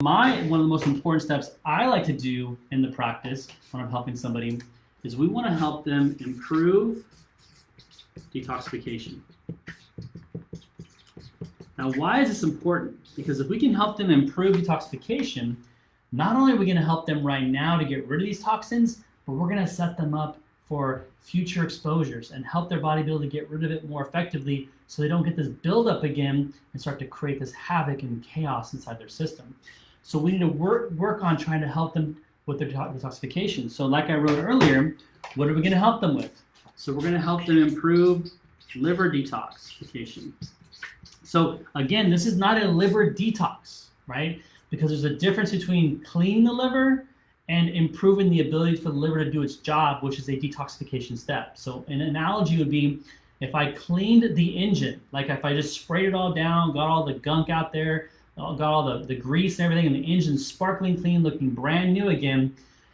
One of the most important steps I like to do in the practice when I'm helping somebody is we want to help them improve detoxification. Now, why is this important? Because if we can help them improve detoxification, not only are we going to help them right now to get rid of these toxins, but we're going to set them up for future exposures and help their body be able to get rid of it more effectively so they don't get this buildup again and start to create this havoc and chaos inside their system. So we need to work on trying to help them with their detoxification. So like I wrote earlier, what are we going to help them with? So we're going to help them improve liver detoxification. So again, this is not a liver detox, right? Because there's a difference between cleaning the liver and improving the ability for the liver to do its job, which is a detoxification step. So an analogy would be if I cleaned the engine, like if I just sprayed it all down, got all the gunk out there, got all the grease and everything, and the engine's sparkling clean, looking brand new again,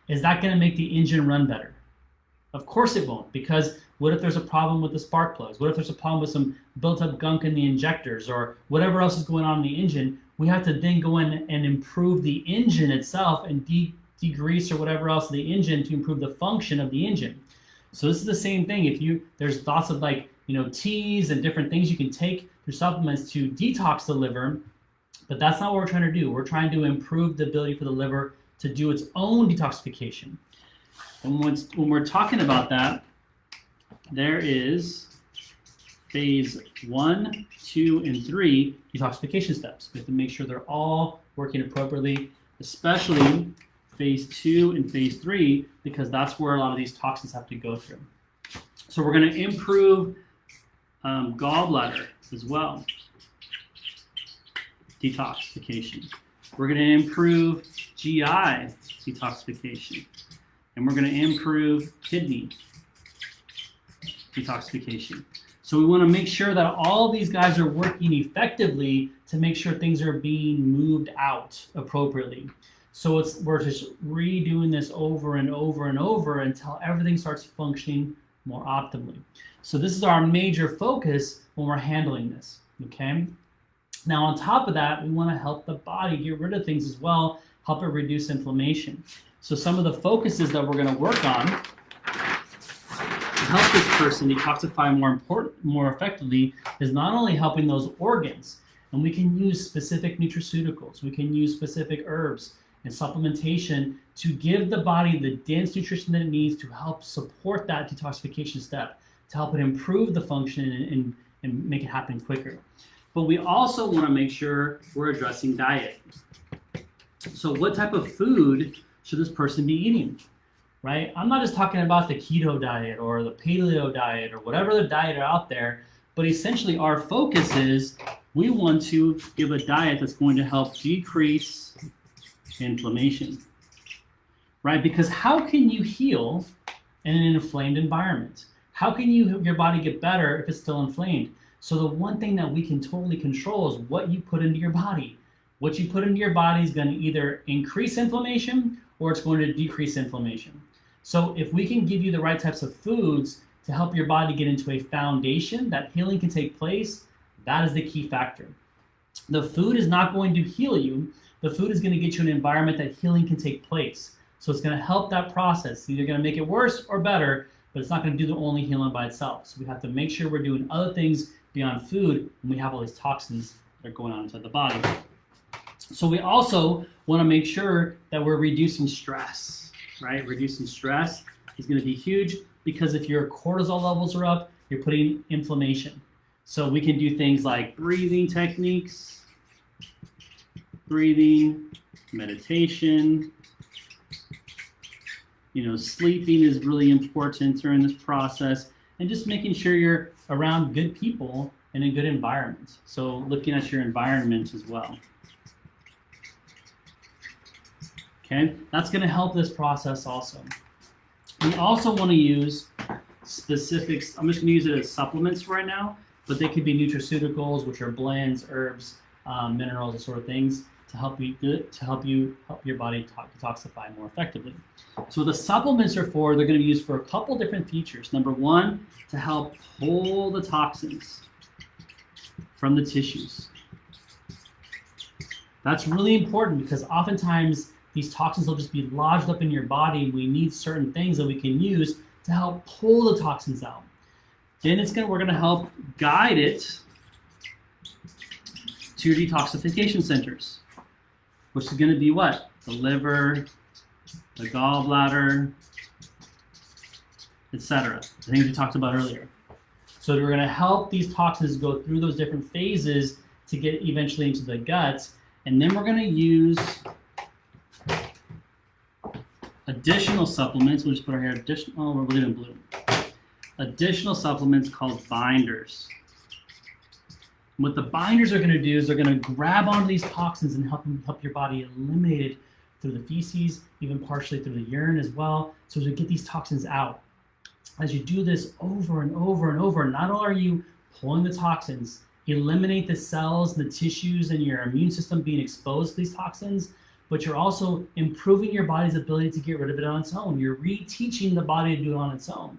is that going to make the engine run better? Of course it won't, because what if there's a problem with the spark plugs? What if there's a problem with some built up gunk in the injectors or whatever else is going on in the engine? We have to then go in and improve the engine itself and degrease or whatever else in the engine to improve the function of the engine. So this is the same thing. There's lots of teas and different things you can take through supplements to detox the liver, but that's not what we're trying to do. We're trying to improve the ability for the liver to do its own detoxification. And when we're talking about that, there is phase 1, 2, and 3 detoxification steps. We have to make sure they're all working appropriately, especially phase 2 and phase 3, because that's where a lot of these toxins have to go through. So we're going to improve gallbladder as well, detoxification. We're going to improve GI detoxification. And we're going to improve kidney detoxification. So we want to make sure that all these guys are working effectively to make sure things are being moved out appropriately. So we're just redoing this over and over and over until everything starts functioning more optimally. So this is our major focus when we're handling this, okay? Now on top of that, we want to help the body get rid of things as well, help it reduce inflammation. So some of the focuses that we're going to work on to help this person detoxify more effectively is not only helping those organs, and we can use specific nutraceuticals, we can use specific herbs and supplementation to give the body the dense nutrition that it needs to help support that detoxification step, to help it improve the function and make it happen quicker. But we also want to make sure we're addressing diet. So what type of food should this person be eating, right? I'm not just talking about the keto diet or the paleo diet or whatever the diet are out there, but essentially our focus is we want to give a diet that's going to help decrease inflammation, right? Because how can you heal in an inflamed environment? How can your body get better if it's still inflamed? So the one thing that we can totally control is what you put into your body. What you put into your body is going to either increase inflammation or it's going to decrease inflammation. So if we can give you the right types of foods to help your body get into a foundation that healing can take place, that is the key factor. The food is not going to heal you. The food is going to get you an environment that healing can take place. So it's going to help that process. It's either going to make it worse or better, but it's not going to do the only healing by itself. So we have to make sure we're doing other things beyond food when we have all these toxins that are going on inside the body. So we also want to make sure that we're reducing stress, right? Reducing stress is going to be huge because if your cortisol levels are up, you're putting inflammation. So we can do things like breathing techniques, meditation, sleeping is really important during this process, and just making sure you're around good people and in good environments. So looking at your environment as well. Okay, that's going to help this process also. We also want to use specifics. I'm just going to use it as supplements right now, but they could be nutraceuticals, which are blends, herbs, minerals, and sort of things to help your body detoxify more effectively. So the supplements are they're going to be used for a couple different features. Number one, to help pull the toxins from the tissues. That's really important because oftentimes these toxins will just be lodged up in your body, and we need certain things that we can use to help pull the toxins out. Then we're gonna help guide it to your detoxification centers, which is gonna be what? The liver, the gallbladder, etc. The things we talked about earlier. So we're gonna help these toxins go through those different phases to get eventually into the gut, and then we're gonna use additional supplements. We'll just put our hair additional. We're leaving blue. Additional supplements called binders. What the binders are going to do is they're going to grab onto these toxins and help your body eliminate it through the feces, even partially through the urine as well, so to get these toxins out. As you do this over and over and over, not only are you pulling the toxins, eliminate the cells, the tissues, and your immune system being exposed to these toxins, but you're also improving your body's ability to get rid of it on its own. You're reteaching the body to do it on its own.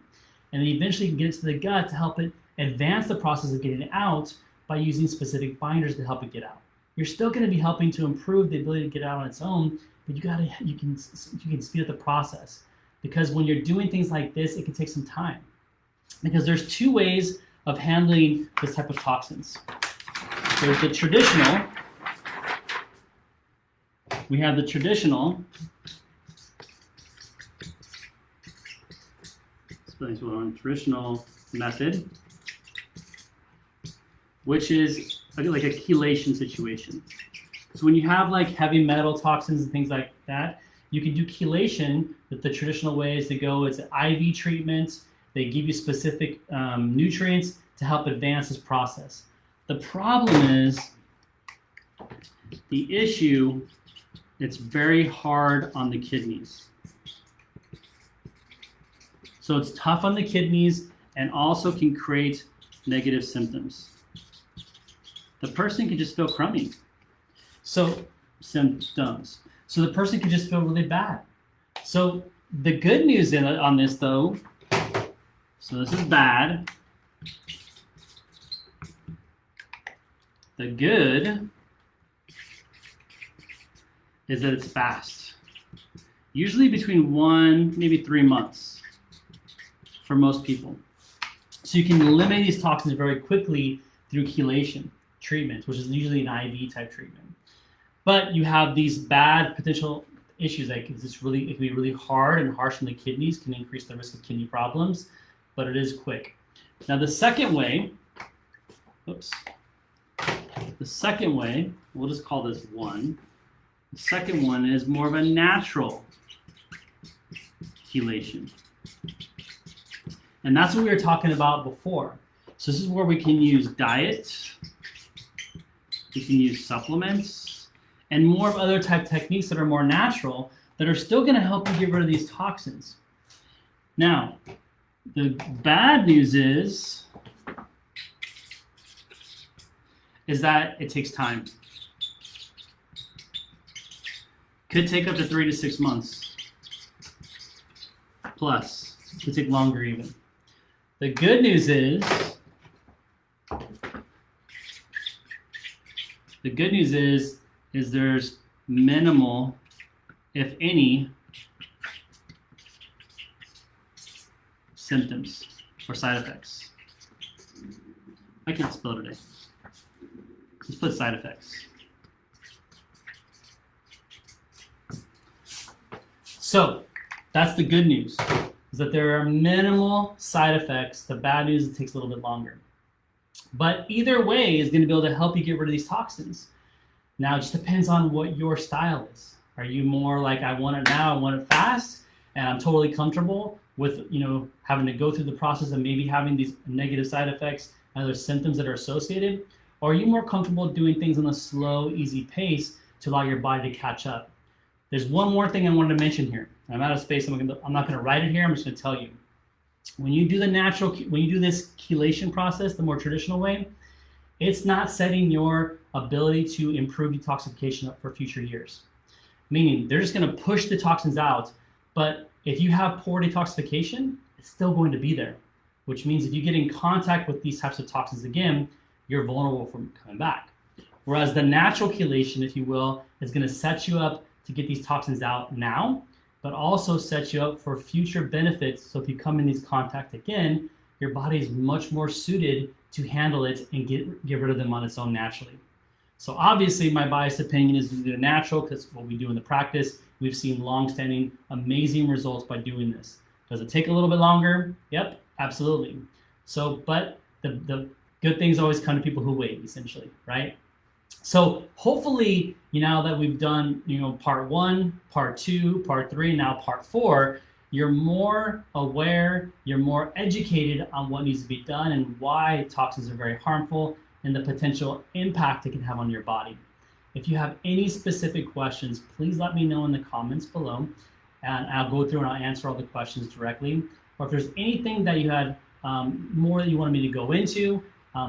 And then eventually you can get it to the gut to help it advance the process of getting it out by using specific binders to help it get out. You're still going to be helping to improve the ability to get out on its own, but you can speed up the process. Because when you're doing things like this, it can take some time. Because there's two ways of handling this type of toxins. There's the traditional. We have the traditional. Traditional method, which is like a chelation situation. So when you have like heavy metal toxins and things like that, you can do chelation. That the traditional way is to go. It's an IV treatment. They give you specific nutrients to help advance this process. The problem is the issue. It's very hard on the kidneys. So it's tough on the kidneys and also can create negative symptoms. The person can just feel crummy. So symptoms. So the person can just feel really bad. So the good news on this though, so this is bad. The good is that it's fast. Usually between 1, maybe 3 months. For most people. So you can eliminate these toxins very quickly through chelation treatment, which is usually an IV type treatment. But you have these bad potential issues like it can be really hard and harsh on the kidneys, can increase the risk of kidney problems, but it is quick. Now the second way, we'll just call this one. The second one is more of a natural chelation. And that's what we were talking about before. So this is where we can use diet, we can use supplements, and more of other type techniques that are more natural that are still going to help you get rid of these toxins. Now, the bad news is that it takes time. Could take up to 3 to 6 months. Plus, could take longer even. The good news is there's minimal, if any, symptoms or side effects. I can't spell today. Let's put side effects. So that's the good news, is that there are minimal side effects. The bad news is it takes a little bit longer. But either way is going to be able to help you get rid of these toxins. Now, it just depends on what your style is. Are you more like, I want it now, I want it fast, and I'm totally comfortable with, having to go through the process of maybe having these negative side effects and other symptoms that are associated? Or are you more comfortable doing things on a slow, easy pace to allow your body to catch up? There's one more thing I wanted to mention here. I'm out of space. I'm not going to write it here. I'm just going to tell you. When you do this chelation process, the more traditional way, it's not setting your ability to improve detoxification up for future years. Meaning they're just going to push the toxins out, but if you have poor detoxification, it's still going to be there, which means if you get in contact with these types of toxins again, you're vulnerable from coming back. Whereas the natural chelation, if you will, is going to set you up to get these toxins out now, but also set you up for future benefits. So if you come in these contact again, your body is much more suited to handle it and get rid of them on its own naturally. So obviously my biased opinion is to do the natural because what we do in the practice. We've seen long-standing, amazing results by doing this. Does it take a little bit longer? Yep, absolutely. So, but the good things always come to people who wait, essentially, right? So hopefully, now that we've done, part 1, part 2, part 3, now part 4, you're more aware, you're more educated on what needs to be done and why toxins are very harmful and the potential impact it can have on your body. If you have any specific questions, please let me know in the comments below, and I'll go through and I'll answer all the questions directly. Or if there's anything that you had more that you wanted me to go into,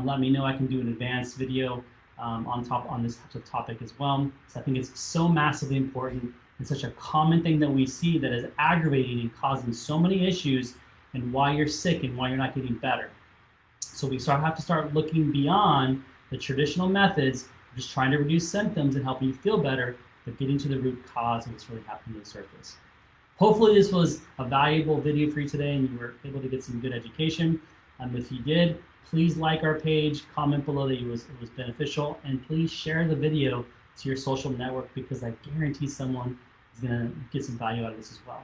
let me know. I can do an advanced video on this type of topic as well. So I think it's so massively important and such a common thing that we see that is aggravating and causing so many issues and why you're sick and why you're not getting better. So we have to start looking beyond the traditional methods, just trying to reduce symptoms and helping you feel better, but getting to the root cause of what's really happening to the surface. Hopefully this was a valuable video for you today and you were able to get some good education. If you did, please like our page, comment below that it was beneficial, and please share the video to your social network because I guarantee someone is going to get some value out of this as well.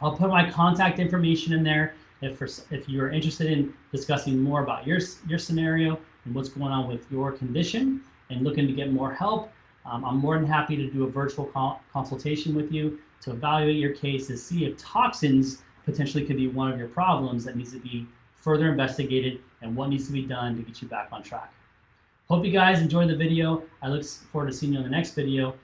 I'll put my contact information in there if you're interested in discussing more about your scenario and what's going on with your condition and looking to get more help. I'm more than happy to do a virtual consultation with you to evaluate your case to see if toxins potentially could be one of your problems that needs to be further investigated and what needs to be done to get you back on track. Hope you guys enjoyed the video. I look forward to seeing you on the next video.